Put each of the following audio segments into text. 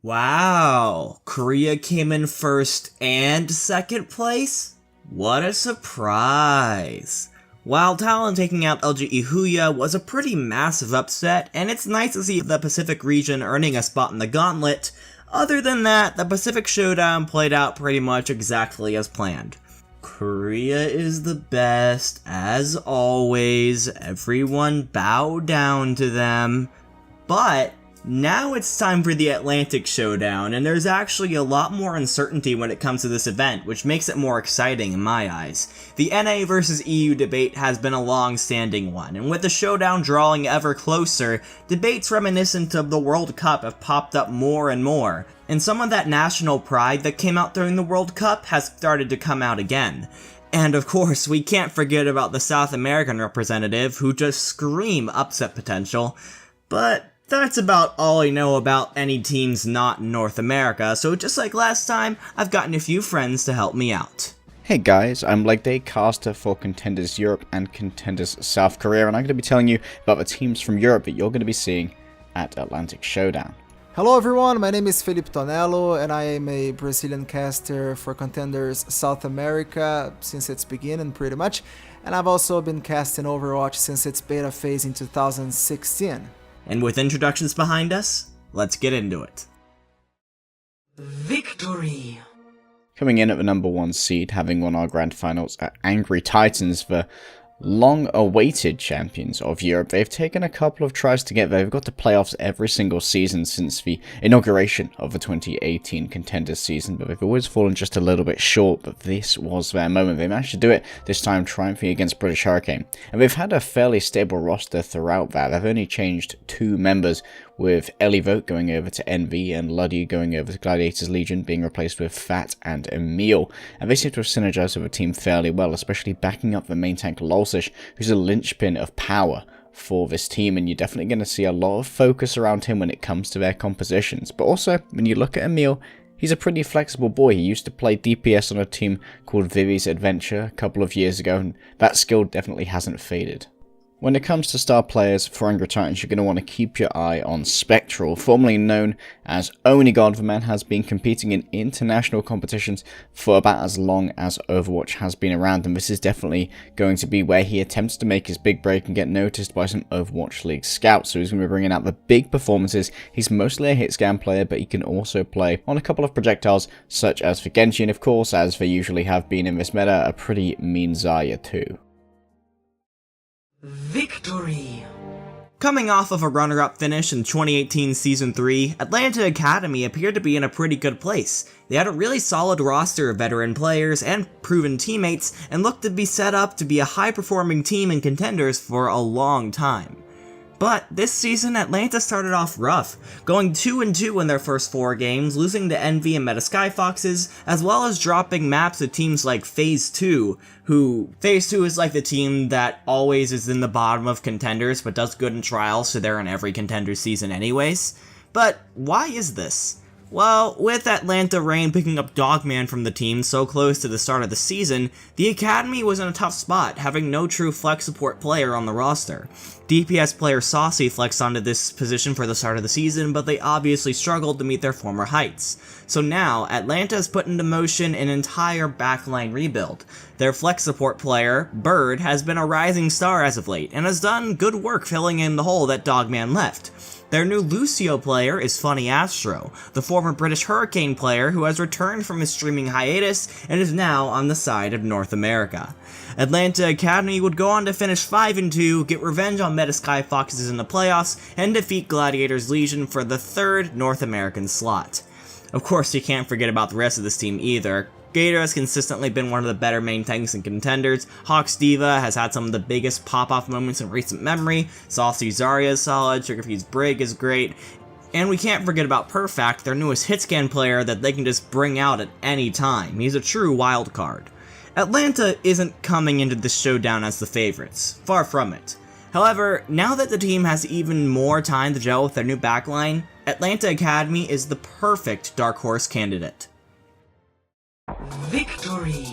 Wow, Korea came in first and second place? What a surprise! While Talon taking out LG Ihuya was a pretty massive upset, and it's nice to see the Pacific region earning a spot in the gauntlet, other than that, the Pacific Showdown played out pretty much exactly as planned. Korea is the best, as always, everyone bow down to them, but now it's time for the Atlantic Showdown, and there's actually a lot more uncertainty when it comes to this event, which makes it more exciting in my eyes. The NA versus EU debate has been a long-standing one, and with the showdown drawing ever closer, debates reminiscent of the World Cup have popped up more and more, and some of that national pride that came out during the World Cup has started to come out again. And of course, we can't forget about the South American representative who just scream upset potential, but that's about all I know about any teams not in North America, so just like last time, I've gotten a few friends to help me out. Hey guys, I'm Legday, caster for Contenders Europe and Contenders South Korea, and I'm going to be telling you about the teams from Europe that you're going to be seeing at Atlantic Showdown. Hello everyone, my name is Tonello and I am a Brazilian caster for Contenders South America since its beginning pretty much, and I've also been casting Overwatch since its beta phase in 2016. And with introductions behind us, let's get into it. Victory! Coming in at the number 1 seed, having won our grand finals at Angry Titans, the long-awaited champions of Europe. They've taken a couple of tries to get there. They've got to playoffs every single season since the inauguration of the 2018 Contenders season, but they've always fallen just a little bit short, but this was their moment. They managed to do it, this time triumphing against British Hurricane. And they've had a fairly stable roster throughout that. They've only changed 2 members, with Ellie Vogt going over to Envy and Luddy going over to Gladiators Legion, being replaced with Fat and Emil. And they seem to have synergized with the team fairly well, especially backing up the main tank Lolsish, who's a linchpin of power for this team, and you're definitely going to see a lot of focus around him when it comes to their compositions. But also, when you look at Emil, he's a pretty flexible boy. He used to play DPS on a team called Vivi's Adventure a couple of years ago, and that skill definitely hasn't faded. When it comes to star players for Angry Titans, you're going to want to keep your eye on Spectral, formerly known as Onigod. The man has been competing in international competitions for about as long as Overwatch has been around, and this is definitely going to be where he attempts to make his big break and get noticed by some Overwatch League scouts. So he's going to be bringing out the big performances. He's mostly a hit scan player, but he can also play on a couple of projectiles, such as for Genshin, of course, as they usually have been in this meta, a pretty mean Zarya too. Victory! Coming off of a runner-up finish in 2018 Season 3, Atlanta Academy appeared to be in a pretty good place. They had a really solid roster of veteran players and proven teammates, and looked to be set up to be a high-performing team in Contenders for a long time. But this season, Atlanta started off rough, going 2-2 in their first 4 games, losing to Envy and Meta Sky Foxes, as well as dropping maps to teams like FaZe 2, who FaZe 2 is like the team that always is in the bottom of Contenders, but does good in trials, so they're in every Contender season anyways. But why is this? Well, with Atlanta Reign picking up Dogman from the team so close to the start of the season, the Academy was in a tough spot, having no true flex support player on the roster. DPS player Saucy flexed onto this position for the start of the season, but they obviously struggled to meet their former heights. So now, Atlanta has put into motion an entire backline rebuild. Their flex support player, Bird, has been a rising star as of late, and has done good work filling in the hole that Dogman left. Their new Lucio player is Funny Astro, the former British Hurricane player who has returned from his streaming hiatus and is now on the side of North America. Atlanta Academy would go on to finish 5-2, get revenge on Meta Sky Foxes in the playoffs, and defeat Gladiators Legion for the 3rd North American slot. Of course, you can't forget about the rest of this team either. Gator has consistently been one of the better main tanks and Contenders. Hawks Diva has had some of the biggest pop-off moments in recent memory. Saucy Zarya is solid, Sugarfuse Brig is great. And we can't forget about Perfect, their newest hitscan player that they can just bring out at any time. He's a true wild card. Atlanta isn't coming into this showdown as the favorites, far from it. However, now that the team has even more time to gel with their new backline, Atlanta Academy is the perfect dark horse candidate. Victory!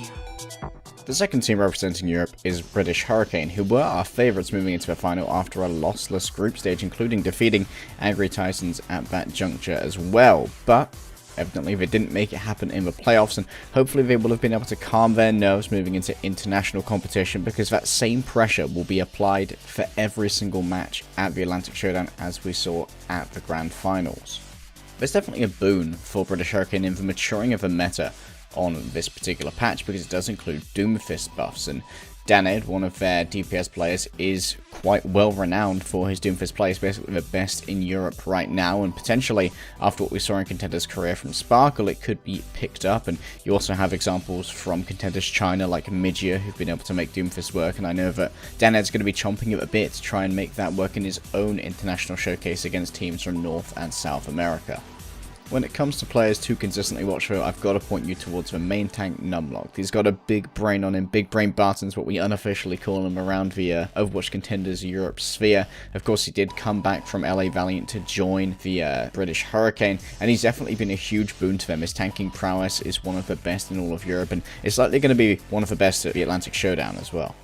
The second team representing Europe is British Hurricane, who were our favourites moving into the final after a lossless group stage, including defeating Angry Titans at that juncture as well. But evidently they didn't make it happen in the playoffs, and hopefully they will have been able to calm their nerves moving into international competition, because that same pressure will be applied for every single match at the Atlantic Showdown as we saw at the Grand Finals. There's definitely a boon for British Hurricane in the maturing of the meta on this particular patch, because it does include Doomfist buffs, and Daned, one of their DPS players, is quite well renowned for his Doomfist plays, basically the best in Europe right now, and potentially after what we saw in Contender's career from Sparkle, it could be picked up. And you also have examples from Contender's China like Midgia, who've been able to make Doomfist work, and I know that Daned's going to be chomping at the bit to try and make that work in his own international showcase against teams from North and South America. When it comes to players to consistently watch for, I've got to point you towards the main tank Numlock. He's got a big brain on him, big brain Barton's what we unofficially call him around the Overwatch Contenders Europe sphere. Of course, he did come back from LA Valiant to join the British Hurricane, and he's definitely been a huge boon to them. His tanking prowess is one of the best in all of Europe, and it's likely going to be one of the best at the Atlantic Showdown as well.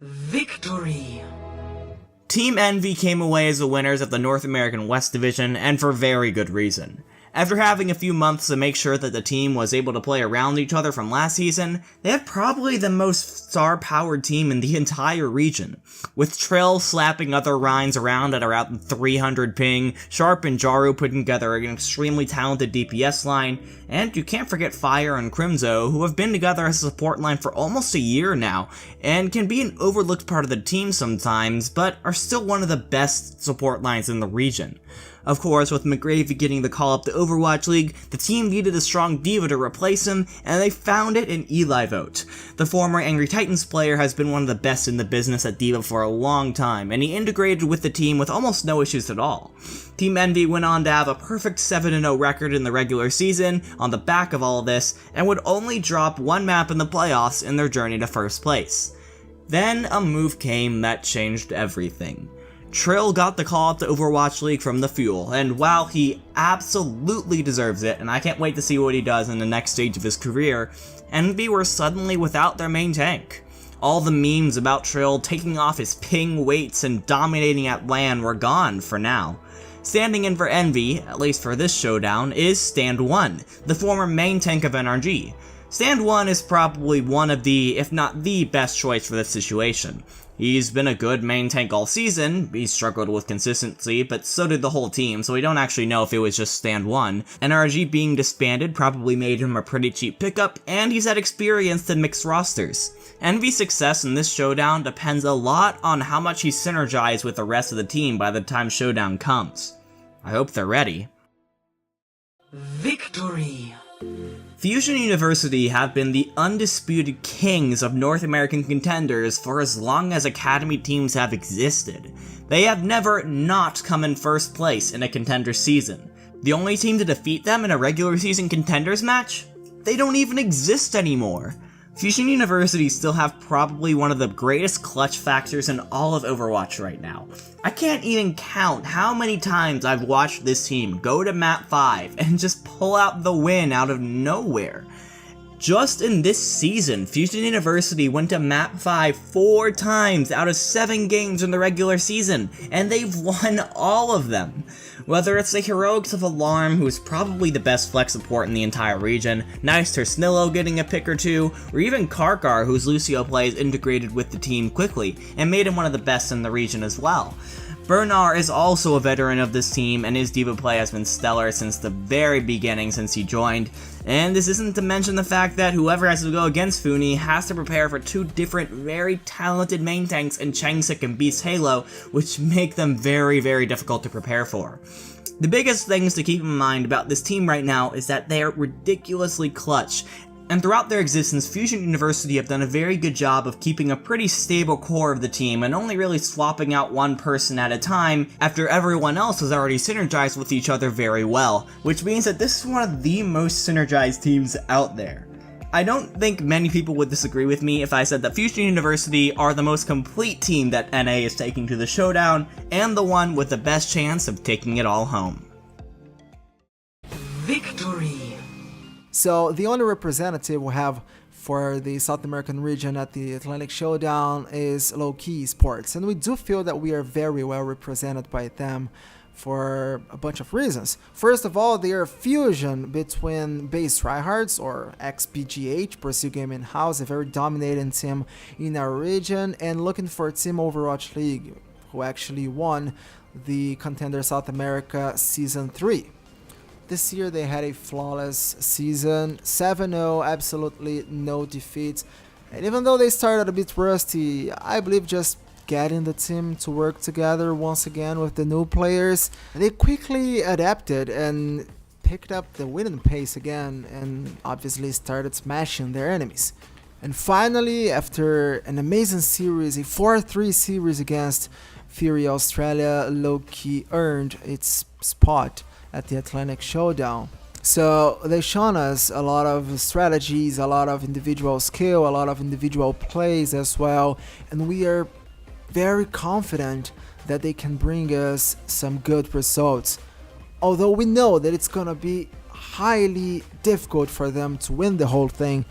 Victory! Team Envy came away as the winners of the North American West Division, and for very good reason. After having a few months to make sure that the team was able to play around each other from last season, they had probably the most star-powered team in the entire region, with Trill slapping other Rhines around at around 300 ping, Sharp and Jaru putting together an extremely talented DPS line, and you can't forget Fire and Crimzo, who have been together as a support line for almost a year now, and can be an overlooked part of the team sometimes, but are still one of the best support lines in the region. Of course, with McGravy getting the call up to Overwatch League, the team needed a strong diva to replace him, and they found it in Eli Vote. The former Angry Titans player has been one of the best in the business at diva for a long time, and he integrated with the team with almost no issues at all. Team Envy went on to have a perfect 7-0 record in the regular season on the back of all of this, and would only drop one map in the playoffs in their journey to first place. Then a move came that changed everything. Trill got the call up to Overwatch League from the Fuel, and while he absolutely deserves it, and I can't wait to see what he does in the next stage of his career, Envy were suddenly without their main tank. All the memes about Trill taking off his ping weights and dominating at LAN were gone for now. Standing in for Envy, at least for this showdown, is Stand 1, the former main tank of NRG. Stand 1 is probably one of the, if not the best choice for this situation. He's been a good main tank all season, he struggled with consistency, but so did the whole team, so we don't actually know if it was just Stand 1. NRG being disbanded probably made him a pretty cheap pickup, and he's had experience in mixed rosters. Envy's success in this showdown depends a lot on how much he's synergized with the rest of the team by the time showdown comes. I hope they're ready. Victory! Fusion University have been the undisputed kings of North American contenders for as long as Academy teams have existed. They have never not come in first place in a contender season. The only team to defeat them in a regular season contenders match? They don't even exist anymore. Fusion University still have probably one of the greatest clutch factors in all of Overwatch right now. I can't even count how many times I've watched this team go to map 5 and just pull out the win out of nowhere. Just in this season, Fusion University went to map 5 4 times out of 7 games in the regular season, and they've won all of them. Whether it's the heroics of Alarm, who is probably the best flex support in the entire region, Nice Tonello getting a pick or two, or even Karkar, whose Lucio plays integrated with the team quickly, and made him one of the best in the region as well. Bernard is also a veteran of this team, and his diva play has been stellar since the very beginning since he joined. And this isn't to mention the fact that whoever has to go against Funi has to prepare for 2 different very talented main tanks in Changsik and Beast Halo, which make them very, very difficult to prepare for. The biggest things to keep in mind about this team right now is that they are ridiculously clutch, and throughout their existence, Fusion University have done a very good job of keeping a pretty stable core of the team and only really swapping out one person at a time after everyone else has already synergized with each other very well, which means that this is one of the most synergized teams out there. I don't think many people would disagree with me if I said that Fusion University are the most complete team that NA is taking to the showdown, and the one with the best chance of taking it all home. Victory! So the only representative we have for the South American region at the Atlantic Showdown is Lowkey Esports, and we do feel that we are very well represented by them for a bunch of reasons. First of all, they are a fusion between base tryhards, or XPGH, Brazil Gaming House, a very dominating team in our region, and looking for Team Overwatch League, who actually won the Contender South America Season 3. This year they had a flawless season, 7-0, absolutely no defeats. And even though they started a bit rusty, I believe just getting the team to work together once again with the new players, they quickly adapted and picked up the winning pace again, and obviously started smashing their enemies. And finally, after an amazing series, a 4-3 series against Fury Australia, Lowkey earned its spot at the Atlantic Showdown. So they've shown us a lot of strategies, a lot of individual skill, a lot of individual plays as well, and we are very confident that they can bring us some good results. Although we know that it's gonna be highly difficult for them to win the whole thing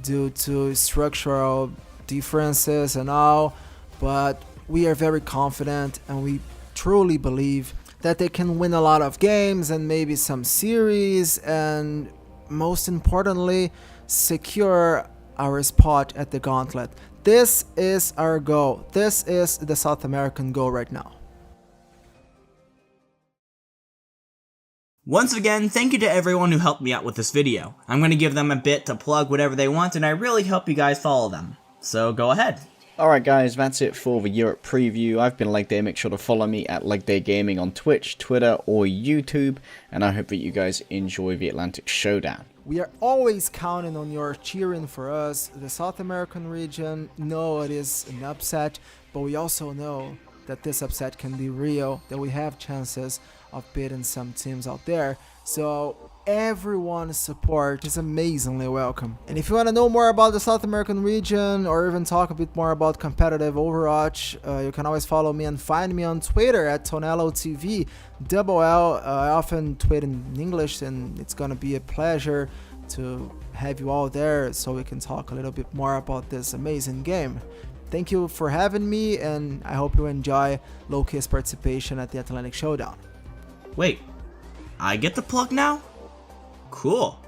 due to structural differences and all, but we are very confident and we truly believe that they can win a lot of games and maybe some series, and most importantly, secure our spot at the gauntlet. This is our goal. This is the South American goal right now. Once again, thank you to everyone who helped me out with this video. I'm going to give them a bit to plug whatever they want, and I really hope you guys follow them. So go ahead. Alright guys, that's it for the Europe preview. I've been Legday. Make sure to follow me at Legday Gaming on Twitch, Twitter, or YouTube, and I hope that you guys enjoy the Atlantic Showdown. We are always counting on your cheering for us. The South American region, no, it is an upset, but we also know that this upset can be real, that we have chances of beating some teams out there. So everyone's support is amazingly welcome. And if you want to know more about the South American region, or even talk a bit more about competitive Overwatch, you can always follow me and find me on Twitter at Tonello TV, double L. I often tweet in English, and it's gonna be a pleasure to have you all there so we can talk a little bit more about this amazing game. Thank you for having me, and I hope you enjoy Lowkey's participation at the Atlantic Showdown. Wait, I get the plug now? Cool.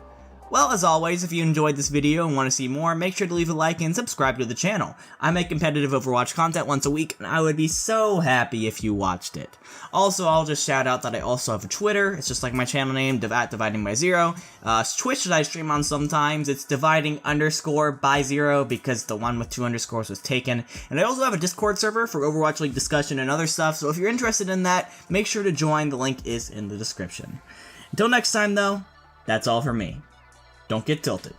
Well, as always, if you enjoyed this video and want to see more, make sure to leave a like and subscribe to the channel. I make competitive Overwatch content once a week, and I would be so happy if you watched it. Also, I'll just shout out that I also have a Twitter. It's just like my channel name, at Dividing by Zero. Twitch that I stream on sometimes, it's Dividing_by0, because the one with 2 underscores was taken. And I also have a Discord server for Overwatch League discussion and other stuff, so if you're interested in that, make sure to join. The link is in the description. Until next time, though, that's all for me. Don't get tilted.